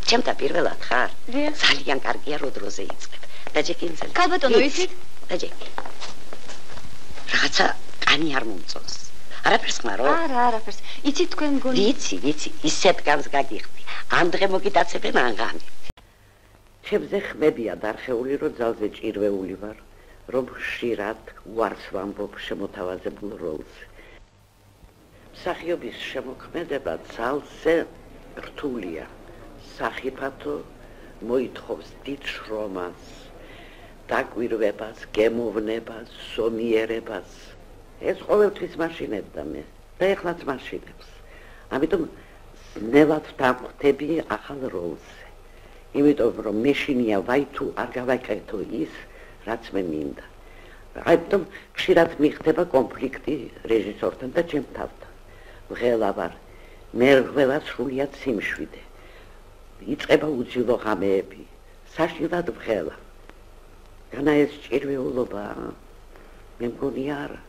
ჩემთა პირველად ხარ? ძალიან კარგია რო დროზე იწყებ. დაჯეკინძელი. ქალბატონო, იცით? დაჯეკი. რაღაცა კანი არ მომწონს. არაფერს ხმარო? არა, არაფერს. იცით თქვენ გონი? ვიცი, ისეთ გამს გაგიხდი. ამ დღე მოგიტაცებენ ანღამით. ჩემზე ხმებია დარხეული, რომ ძალზე ჭირვეული ვარ, რომ ხშირად უარს ვამბობ შემოთავაზებულ როლს. მსახიობის შემოქმედება ძალზე რთულია. სახიფათო მოითხოვს დიდ შრომას, დაკვირვებას, გემოვნებას, ზომიერებას. ეს ყოველთვის მაშინებდა მე და ეხლაც მაშინებს. ამიტომ ნელად დავხვდები ახალ როლზე. იმიტომ რომ მეშინია ვაი თუ არ გავაკეთო ის, რაც მე მინდა. ამიტომ ხშირად მიხდება კონფლიქტი რეჟისორთან და ჩემ თავთან. ვღელა ვარ, მე ვღელა სრულიად სიმშვიდე. იწყება უძილო ღამეები, საშინლად ვღელა. განა ეს ჭირვეულობა, მე მგონი არა.